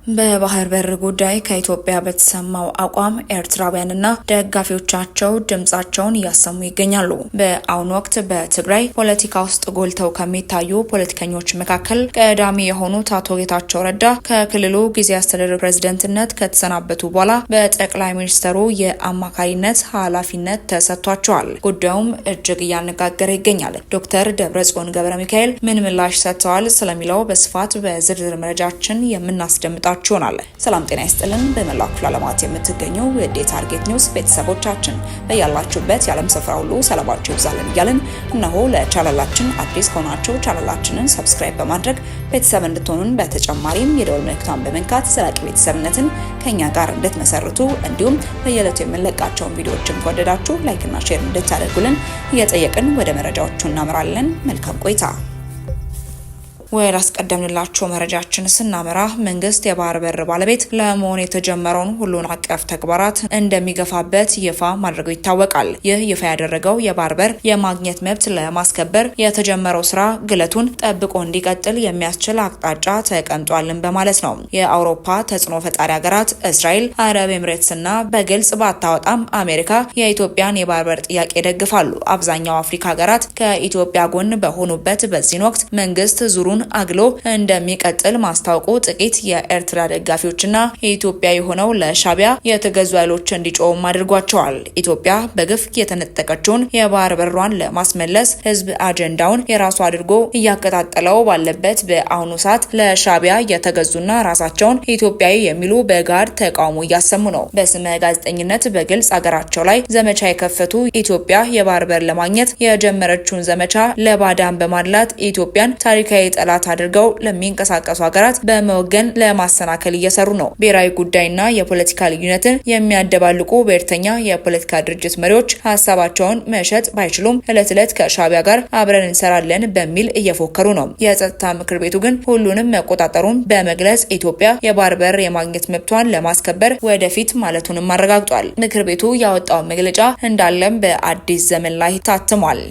በባህር በር ጉዳይ ከኢትዮጵያ በተሰማው አቋም ኤርትራውያንና ደጋፊዎቻቸው ድምጻቸውን እያሰሙ ይገኛሉ። በአሁኑ ወቅት በትግራይ ፖለቲካ ውስጥ ጎልተው ከሚታዩ ፖለቲከኞች መካከል ቀዳሚ የሆኑት አቶ ጌታቸው ረዳ ከክልሉ ጊዜያዊ አስተዳደር ፕሬዝዳንትነት ከተሰናበቱ በኋላ በጠቅላይ ሚኒስትሩ የአማካሪነት ኃላፊነት ተሰጥቷቸዋል። ጉዳዩም እጅግ እያነጋገረ ይገኛል። ዶክተር ደብረጽዮን ገብረ ሚካኤል ምን ምላሽ ሰጥተዋል ስለሚለው በስፋት በዝርዝር መረጃችን የምናስደምጣቸው ይሆናል። ሰላም ጤና ይስጥልን። በመላው ክፍለ ዓለማት የምትገኙ የዴ ታርጌት ኒውስ ቤተሰቦቻችን በያላችሁበት የዓለም ስፍራ ሁሉ ሰላማችሁ ይብዛልን እያልን እነሆ ለቻናላችን አዲስ ከሆናችሁ ቻናላችንን ሰብስክራይብ በማድረግ ቤተሰብ እንድትሆኑን በተጨማሪም የደወል ምልክቱን በመንካት ዘላቂ ቤተሰብነትን ከኛ ጋር እንድትመሰርቱ እንዲሁም በየዕለቱ የምንለቃቸውን ቪዲዮዎችን ከወደዳችሁ ላይክ እና ሼር እንድታደርጉልን እየጠየቅን ወደ መረጃዎቹ እናመራለን። መልካም ቆይታ። ወደ አስቀደምንላችሁ መረጃችን ስናመራ መንግስት የባህር በር ባለቤት ለመሆን የተጀመረውን ሁሉን አቀፍ ተግባራት እንደሚገፋበት ይፋ ማድረጉ ይታወቃል። ይህ ይፋ ያደረገው የባህር በር የማግኘት መብት ለማስከበር የተጀመረው ስራ ግለቱን ጠብቆ እንዲቀጥል የሚያስችል አቅጣጫ ተቀምጧልን በማለት ነው። የአውሮፓ ተጽዕኖ ፈጣሪ ሀገራት እስራኤል፣ አረብ ኤምሬትስና በግልጽ ባታወጣም አሜሪካ የኢትዮጵያን የባህር በር ጥያቄ ይደግፋሉ። አብዛኛው አፍሪካ ሀገራት ከኢትዮጵያ ጎን በሆኑበት በዚህ ወቅት መንግስት ዙሩን አግሎ እንደሚቀጥል ማስታወቁ ጥቂት የኤርትራ ደጋፊዎችና የኢትዮጵያ የሆነው ለሻቢያ የተገዙ ኃይሎች እንዲጮም አድርጓቸዋል። ኢትዮጵያ በግፍ የተነጠቀችውን የባህር በሯን ለማስመለስ ህዝብ አጀንዳውን የራሱ አድርጎ እያቀጣጠለው ባለበት በአሁኑ ሰዓት ለሻቢያ የተገዙና ራሳቸውን ኢትዮጵያዊ የሚሉ በጋድ ተቃውሞ እያሰሙ ነው። በስመ ጋዜጠኝነት በግልጽ አገራቸው ላይ ዘመቻ የከፈቱ ኢትዮጵያ የባህር በር ለማግኘት የጀመረችውን ዘመቻ ለባዳን በማድላት ኢትዮጵያን ታሪካዊ ጠላት አድርገው ለሚንቀሳቀሱ ሀገራት በመወገን ለማሰናከል እየሰሩ ነው። ብሔራዊ ጉዳይና የፖለቲካ ልዩነትን የሚያደባልቁ ብሔርተኛ የፖለቲካ ድርጅት መሪዎች ሀሳባቸውን መሸጥ ባይችሉም እለት ዕለት ከሻቢያ ጋር አብረን እንሰራለን በሚል እየፎከሩ ነው። የጸጥታ ምክር ቤቱ ግን ሁሉንም መቆጣጠሩን በመግለጽ ኢትዮጵያ የባህር በር የማግኘት መብቷን ለማስከበር ወደፊት ማለቱንም አረጋግጧል። ምክር ቤቱ ያወጣው መግለጫ እንዳለም በአዲስ ዘመን ላይ ታትሟል።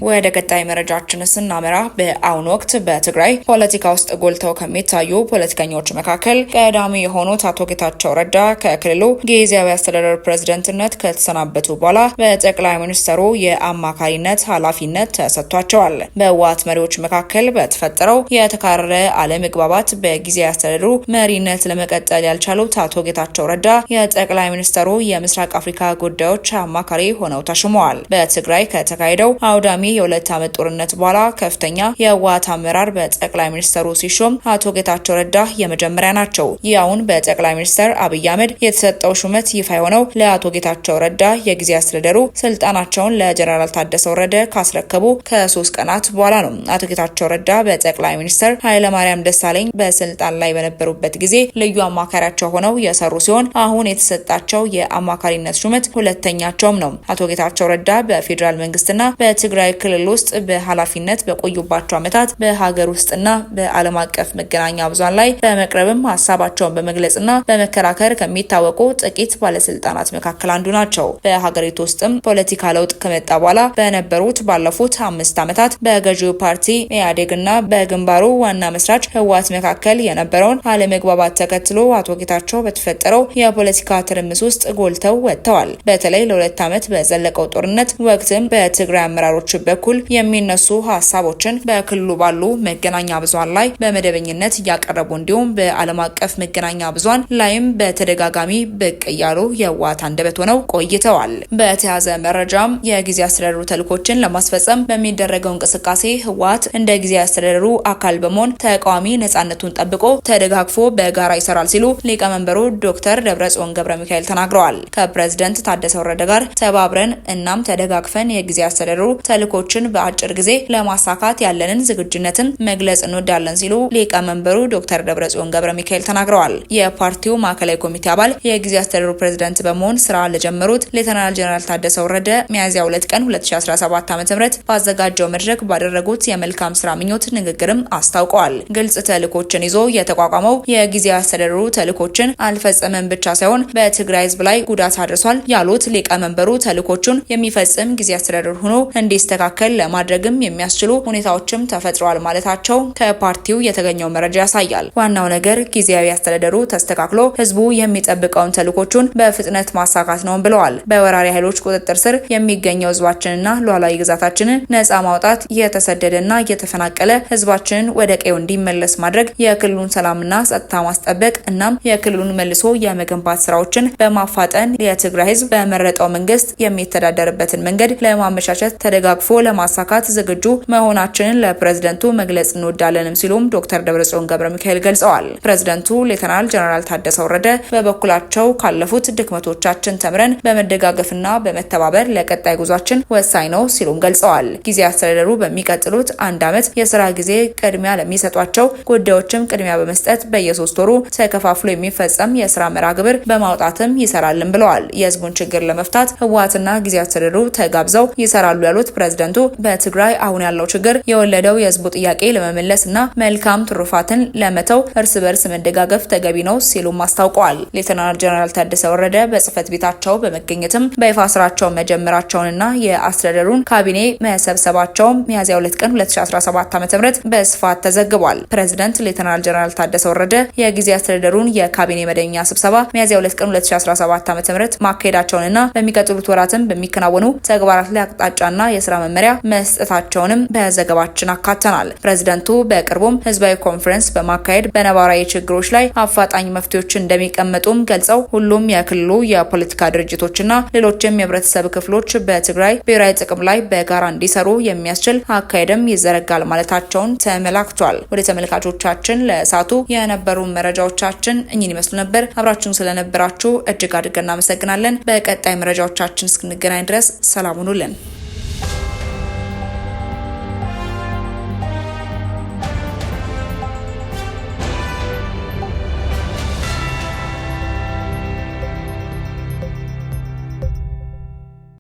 ወደ ቀጣይ መረጃችን ስናመራ በአሁኑ ወቅት በትግራይ ፖለቲካ ውስጥ ጎልተው ከሚታዩ ፖለቲከኞች መካከል ቀዳሚ የሆኑት አቶ ጌታቸው ረዳ ከክልሉ ጊዜያዊ አስተዳደር ፕሬዝዳንትነት ከተሰናበቱ በኋላ በጠቅላይ ሚኒስትሩ የአማካሪነት ኃላፊነት ተሰጥቷቸዋል። በህወሓት መሪዎች መካከል በተፈጠረው የተካረረ አለመግባባት በጊዜያዊ አስተዳደሩ መሪነት ለመቀጠል ያልቻሉት አቶ ጌታቸው ረዳ የጠቅላይ ሚኒስትሩ የምስራቅ አፍሪካ ጉዳዮች አማካሪ ሆነው ተሹመዋል። በትግራይ ከተካሄደው አውዳሚ የሁለት ዓመት ጦርነት በኋላ ከፍተኛ የህወሓት አመራር በጠቅላይ ሚኒስትሩ ሲሾም አቶ ጌታቸው ረዳ የመጀመሪያ ናቸው። ይኸውን በጠቅላይ ሚኒስትር አብይ አህመድ የተሰጠው ሹመት ይፋ የሆነው ለአቶ ጌታቸው ረዳ የጊዜ አስተዳደሩ ስልጣናቸውን ለጀነራል ታደሰ ወረደ ካስረከቡ ከ3 ቀናት በኋላ ነው። አቶ ጌታቸው ረዳ በጠቅላይ ሚኒስትር ኃይለማርያም ደሳለኝ በስልጣን ላይ በነበሩበት ጊዜ ልዩ አማካሪያቸው ሆነው የሰሩ ሲሆን አሁን የተሰጣቸው የአማካሪነት ሹመት ሁለተኛቸውም ነው። አቶ ጌታቸው ረዳ በፌዴራል መንግስትና በትግራይ ክልል ውስጥ በኃላፊነት በቆዩባቸው ዓመታት በሀገር ውስጥና በዓለም አቀፍ መገናኛ ብዙሃን ላይ በመቅረብም ሀሳባቸውን በመግለጽና በመከራከር ከሚታወቁ ጥቂት ባለስልጣናት መካከል አንዱ ናቸው። በሀገሪቱ ውስጥም ፖለቲካ ለውጥ ከመጣ በኋላ በነበሩት ባለፉት 5 ዓመታት በገዢው ፓርቲ ኢህአዴግና በግንባሩ ዋና መስራች ህወሓት መካከል የነበረውን አለመግባባት ተከትሎ አቶ ጌታቸው በተፈጠረው የፖለቲካ ትርምስ ውስጥ ጎልተው ወጥተዋል። በተለይ ለ2 ዓመት በዘለቀው ጦርነት ወቅትም በትግራይ አመራሮች በኩል የሚነሱ ሀሳቦችን በክልሉ ባሉ መገናኛ ብዙሃን ላይ በመደበኝነት እያቀረቡ እንዲሁም በዓለም አቀፍ መገናኛ ብዙሃን ላይም በተደጋጋሚ ብቅ እያሉ የህወሓት አንደበት ሆነው ቆይተዋል። በተያዘ መረጃም የጊዜ አስተዳደሩ ተልዕኮችን ለማስፈጸም በሚደረገው እንቅስቃሴ ህወሓት እንደ ጊዜ አስተዳደሩ አካል በመሆን ተቃዋሚ ነጻነቱን ጠብቆ ተደጋግፎ በጋራ ይሰራል ሲሉ ሊቀመንበሩ ዶክተር ደብረጽዮን ገብረ ሚካኤል ተናግረዋል። ከፕሬዝዳንት ታደሰ ወረደ ጋር ተባብረን እናም ተደጋግፈን የጊዜ አስተዳደሩ ተልዕኮችን በአጭር ጊዜ ለማሳካት ያለንን ዝግጁነትን መግለጽ እንወዳለን ሲሉ ሊቀመንበሩ ዶክተር ደብረጽዮን ገብረ ሚካኤል ተናግረዋል። የፓርቲው ማዕከላዊ ኮሚቴ አባል የጊዜ አስተዳደሩ ፕሬዝዳንት በመሆን ስራ ለጀመሩት ሌተናል ጀነራል ታደሰ ወረደ ሚያዝያ 2 ቀን 2017 ዓ.ም ባዘጋጀው መድረክ ባደረጉት የመልካም ስራ ምኞት ንግግርም አስታውቀዋል። ግልጽ ተልዕኮችን ይዞ የተቋቋመው የጊዜ አስተዳደሩ ተልዕኮችን አልፈጸመም ብቻ ሳይሆን በትግራይ ህዝብ ላይ ጉዳት አድርሷል ያሉት ሊቀመንበሩ ተልዕኮቹን የሚፈጽም ጊዜ አስተዳደሩ ሆኖ እንዲስተካከል እንዲስተካከል ለማድረግም የሚያስችሉ ሁኔታዎችም ተፈጥረዋል ማለታቸው ከፓርቲው የተገኘው መረጃ ያሳያል። ዋናው ነገር ጊዜያዊ አስተዳደሩ ተስተካክሎ ህዝቡ የሚጠብቀውን ተልዕኮቹን በፍጥነት ማሳካት ነው ብለዋል። በወራሪ ኃይሎች ቁጥጥር ስር የሚገኘው ህዝባችንና ሉዓላዊ ግዛታችንን ነጻ ማውጣት፣ የተሰደደና የተፈናቀለ ህዝባችንን ወደ ቀዬው እንዲመለስ ማድረግ፣ የክልሉን ሰላምና ጸጥታ ማስጠበቅ እናም የክልሉን መልሶ የመገንባት ስራዎችን በማፋጠን የትግራይ ህዝብ በመረጠው መንግስት የሚተዳደርበትን መንገድ ለማመቻቸት ተደጋግፎ ለማሳካት ዝግጁ መሆናችንን ለፕሬዝደንቱ መግለጽ እንወዳለንም ሲሉም ዶክተር ደብረጽዮን ገብረ ሚካኤል ገልጸዋል። ፕሬዝደንቱ ሌተናል ጀነራል ታደሰ ወረደ በበኩላቸው ካለፉት ድክመቶቻችን ተምረን በመደጋገፍና በመተባበር ለቀጣይ ጉዟችን ወሳኝ ነው ሲሉም ገልጸዋል። ጊዜያዊ አስተዳደሩ በሚቀጥሉት አንድ ዓመት የስራ ጊዜ ቅድሚያ ለሚሰጧቸው ጉዳዮችም ቅድሚያ በመስጠት በየሶስት ወሩ ተከፋፍሎ የሚፈጸም የስራ መርሃ ግብር በማውጣትም ይሰራልን ብለዋል። የህዝቡን ችግር ለመፍታት ህወሓትና ጊዜያዊ አስተዳደሩ ተጋብዘው ይሰራሉ ያሉት ፕሬዝደንቱ በትግራይ አሁን ያለው ችግር የወለደው የህዝቡ ጥያቄ ለመመለስና መልካም ትሩፋትን ለመተው እርስ በርስ መደጋገፍ ተገቢ ነው ሲሉም አስታውቀዋል። ሌተናል ጀነራል ታደሰ ወረደ በጽህፈት ቤታቸው በመገኘትም በይፋ ስራቸው መጀመራቸውንና የአስተዳደሩን ካቢኔ መሰብሰባቸው ሚያዝያ 2 ቀን 2017 ዓ.ም በስፋት ተዘግቧል። ፕሬዝዳንት ሌተናል ጀነራል ታደሰ ወረደ የጊዜያዊ አስተዳደሩን የካቢኔ መደበኛ ስብሰባ ሚያዝያ 2 ቀን 2017 ዓ.ም ማካሄዳቸውንና በሚቀጥሉት ወራትም በሚከናወኑ ተግባራት ላይ አቅጣጫና የስራ መመሪያ መስጠታቸውንም በዘገባችን አካተናል። ፕሬዝዳንቱ በቅርቡም ህዝባዊ ኮንፈረንስ በማካሄድ በነባራዊ ችግሮች ላይ አፋጣኝ መፍትሄዎች እንደሚቀመጡም ገልጸው ሁሉም የክልሉ የፖለቲካ ድርጅቶችና ሌሎችም የህብረተሰብ ክፍሎች በትግራይ ብሔራዊ ጥቅም ላይ በጋራ እንዲሰሩ የሚያስችል አካሄድም ይዘረጋል ማለታቸውን ተመላክቷል። ወደ ተመልካቾቻችን ለእሳቱ የነበሩ መረጃዎቻችን እኚህን ይመስሉ ነበር። አብራችሁን ስለነበራችሁ እጅግ አድርገን እናመሰግናለን። በቀጣይ መረጃዎቻችን እስክንገናኝ ድረስ ሰላም ሁኑልን።